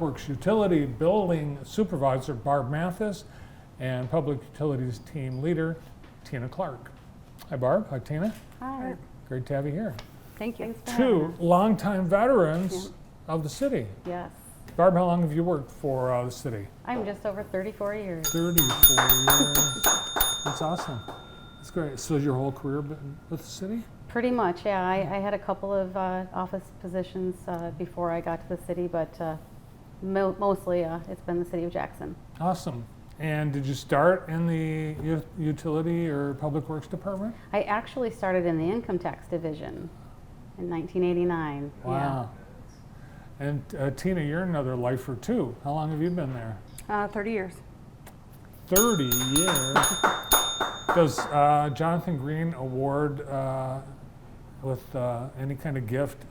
Works Utility Building Supervisor Barb Matthes and Public Utilities Team Leader Tina Clark. Hi Barb, hi Tina. Hi. Great to have you here. Thank you. Two longtime veterans of the city. Yes. Barb, how long have you worked for the city? I'm just over 34 years. 34 years. That's awesome. That's great. So your whole career been with the city? Pretty much, yeah. I had a couple of office positions before I got to the city, but mostly it's been the city of Jackson. Awesome. And did you start in the utility or public works department? I actually started in the income tax division in 1989. Wow. And Tina, you're another lifer too. How long have you been there? 30 years. 30 years. Does Jonathan Green award with any kind of gift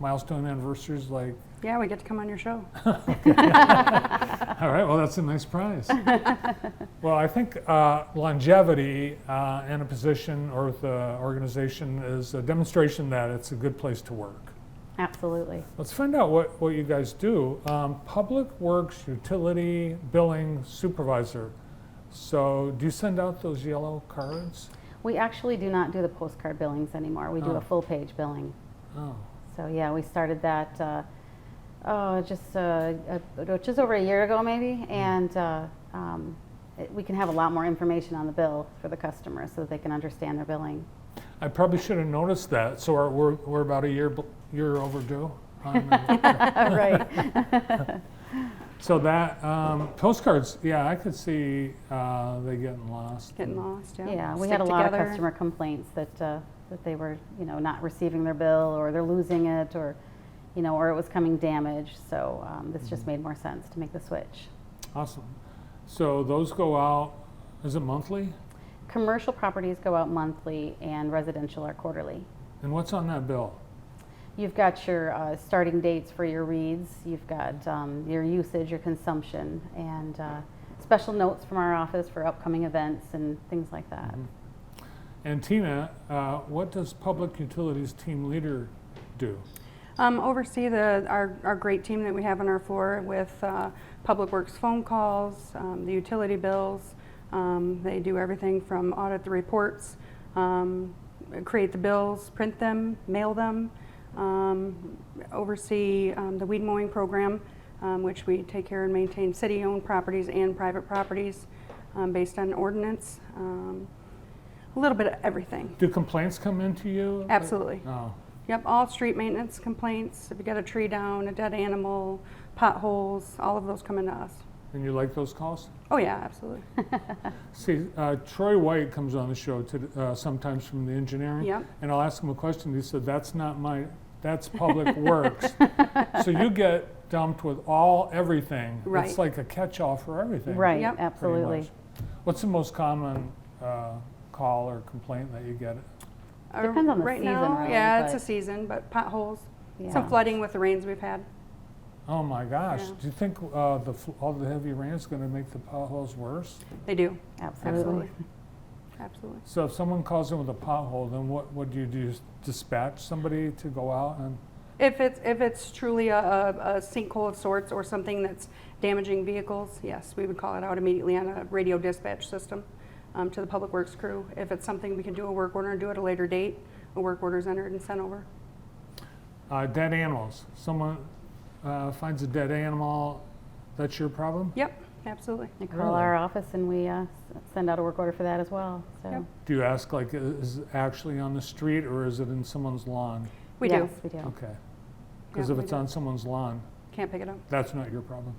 milestone anniversaries like? Yeah, we get to come on your show. All right, well, that's a nice prize. Well, I think longevity in a position or with an organization is a demonstration that it's a good place to work. Absolutely. Let's find out what you guys do. Public Works Utility Billing Supervisor. So do you send out those yellow cards? We actually do not do the postcard billings anymore. We do a full page billing. Oh. So yeah, we started that just over a year ago maybe, and we can have a lot more information on the bill for the customer so that they can understand their billing. I probably should have noticed that. So we're about a year overdue. Right. So that postcards, yeah, I could see they getting lost. Getting lost, yeah. Yeah, we Stick had a lot of together. customer complaints that they were, not receiving their bill, or they're losing it, or, or it was coming damaged. So this just made more sense to make the switch. Awesome. So those go out, is it monthly? Commercial properties go out monthly, and residential are quarterly. And what's on that bill? You've got your starting dates for your reads, you've got your usage, your consumption, and special notes from our office for upcoming events and things like that. Mm-hmm. And Tina, what does Public Utilities Team Leader do? Oversee our great team that we have on our floor with Public Works phone calls, the utility bills. They do everything from audit the reports, create the bills, print them, mail them, oversee the weed mowing program, which we take care and maintain city-owned properties and private properties based on ordinance. A little bit of everything. Do complaints come into you? Absolutely. Oh. Yep, all street maintenance complaints. If you got a tree down, a dead animal, potholes, all of those come into us. And you like those calls? Oh yeah, absolutely. See, Troy White comes on the show sometimes from the engineering. Yep. And I'll ask him a question. He said, that's Public Works. So you get dumped with everything. Right. It's like a catch-all for everything. Right, Yep. pretty absolutely. much. What's the most common call or complaint that you get? Depends on the right season, now, really, yeah, it's but- a season, but potholes, Yeah. some flooding with the rains we've had. Oh my gosh. Yeah. Do you think all the heavy rain is going to make the potholes worse? They do. Absolutely. Absolutely. So if someone calls in with a pothole, then what do? Just dispatch somebody to go out and? If it's truly a sinkhole of sorts or something that's damaging vehicles, yes, we would call it out immediately on a radio dispatch system to the Public Works crew. If it's something we can do a work order and do at a later date, a work order is entered and sent over. Dead animals. Someone finds a dead animal, that's your problem? Yep, absolutely. They call Really? our office, and we send out a work order for that as well. So Yep. Do you ask, like, is it actually on the street or is it in someone's lawn? We yes, do. we do. Okay. Because Yeah, if we it's do. on someone's lawn, Can't pick it up. that's not your problem.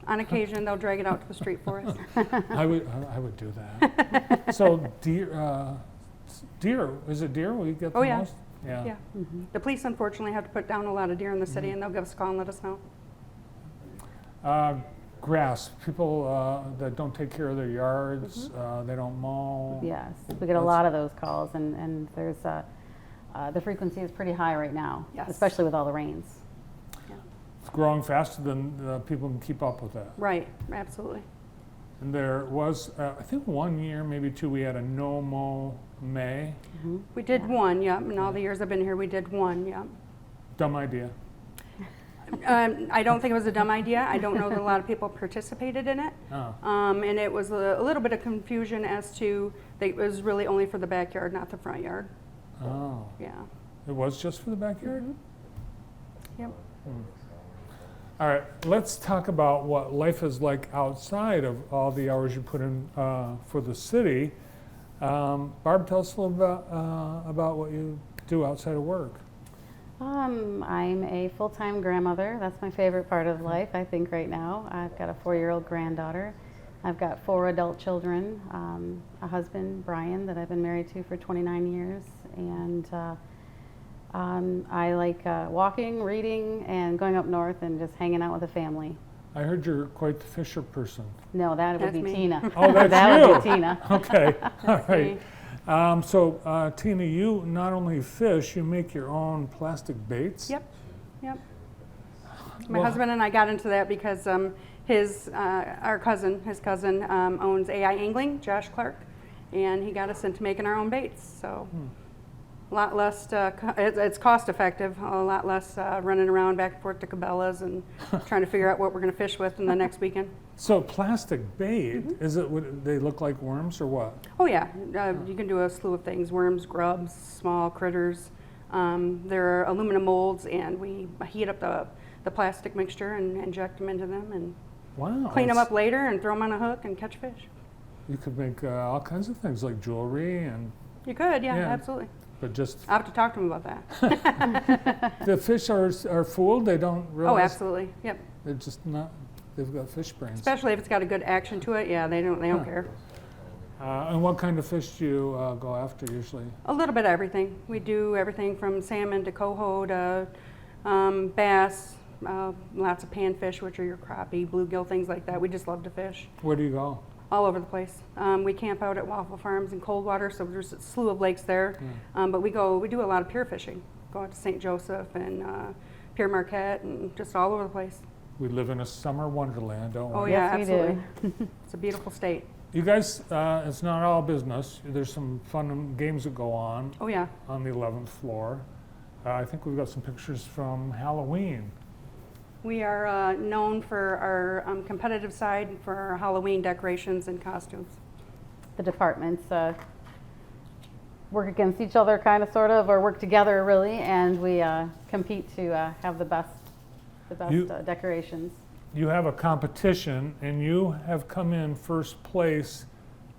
On occasion, they'll drag it out to the street for us. I would do that. So deer, is it deer we get the Oh, yeah. most? Yeah. Yeah. Mhm. The police unfortunately have to put down a lot of deer in the Mm-hmm. city, and they'll give us a call and let us know. Grass. People that don't take care of their yards, Mm-hmm. they don't mow. Yes, we get a lot of those calls, and there's the frequency is pretty high right now, Yes. especially with all the rains. It's growing faster than people can keep up with that. Right, absolutely. And there was, I think 1 year, maybe two, we had a no mow May. We did one, yep. In all the years I've been here, we did one, yep. Dumb idea. I don't think it was a dumb idea. I don't know that a lot of people participated in it. Oh. And it was a little bit of confusion as to that it was really only for the backyard, not the front yard. Oh, Yeah. it was just for the backyard? Yep. All right, let's talk about what life is like outside of all the hours you put in for the city. Barb, tell us a little about what you do outside of work. I'm a full-time grandmother. That's my favorite part of life, I think, right now. I've got a 4-year-old granddaughter. I've got 4 adult children, a husband, Brian, that I've been married to for 29 years. And I like walking, reading, and going up north and just hanging out with the family. I heard you're quite the fisher person. No, that would That's be me. Tina. Oh, that's that you. would be Tina. Okay, all That's right. me. So, Tina, you not only fish, you make your own plastic baits. Yep. Yep. My Well, husband and I got into that because his cousin owns AI Angling, Josh Clark, and he got us into making our own baits. So a lot less, it's cost effective, a lot less running around back and forth to Cabela's and trying to figure out what we're going to fish with in the next weekend. So, plastic bait, is it? Would they look like worms or what? Oh yeah, you can do a slew of things: worms, grubs, small critters. There are aluminum molds, and we heat up the plastic mixture and inject them into them, and Wow. clean them that's- up later and throw them on a hook and catch fish. You could make all kinds of things like jewelry, You could, yeah, Yeah. absolutely. but just I'll have to talk to him about that. the fish are fooled. They don't realize. Oh, absolutely. Yep. They're just not. They've got fish brains. Especially if it's got a good action to it. Yeah, they don't Huh. care. And what kind of fish do you go after usually? A little bit of everything. We do everything from salmon to coho to bass, lots of panfish, which are your crappie, bluegill, things like that. We just love to fish Where do you go? all over the place. We camp out at Waffle Farms in Coldwater, so there's a slew of lakes there. But we do a lot of pier fishing. Go out to St. Joseph and Pier Marquette and just all over the place. We live in a summer wonderland, don't we? Oh yeah, Yes, we do. absolutely. It's a beautiful state. You guys, it's not all business. There's some fun games that go on Oh yeah. the 11th floor. I think we've got some pictures from Halloween. We are known for our competitive side for our Halloween decorations and costumes. The departments work against each other, kind of, sort of, or work together, really, and we compete to have the best You- decorations. You have a competition, and you have come in first place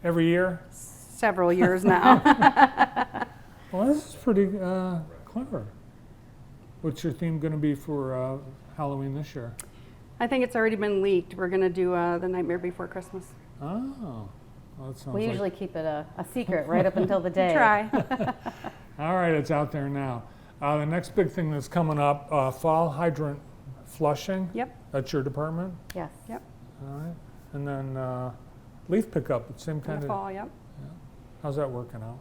every year. Several years now. Well, this is pretty clever. What's your theme going to be for Halloween this year? I think it's already been leaked. We're going to do The Nightmare Before Christmas. Oh, well, that sounds We like... usually keep it a secret right up until the day. Try. All right, it's out there now. The next big thing that's coming up, fall hydrant flushing. Yep. That's your department? Yes. Yep. All right. And then leaf pickup, same In kind the of... fall, yep. How's that working out?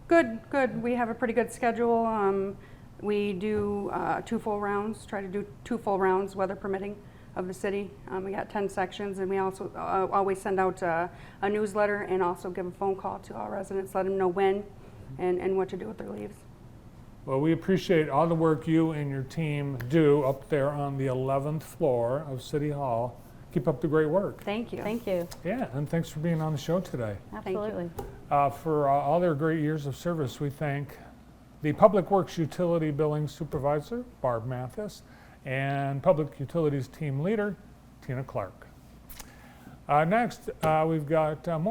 Good, good. We have a pretty good schedule. We do 2 full rounds, try to do 2 full rounds, weather permitting, of the city. We got 10 sections, and we also always send out a newsletter and also give a phone call to all residents, let them know when and what to do with their leaves. Well, we appreciate all the work you and your team do up there on the 11th floor of City Hall. Keep up the great work. Thank you. Thank you. Yeah, and thanks for being on the show today. you. Absolutely. For all their great years of service, we thank the Public Works Utility Billing Supervisor, Barb Matthes, and Public Utilities Team Leader, Tina Clark. Next, we've got more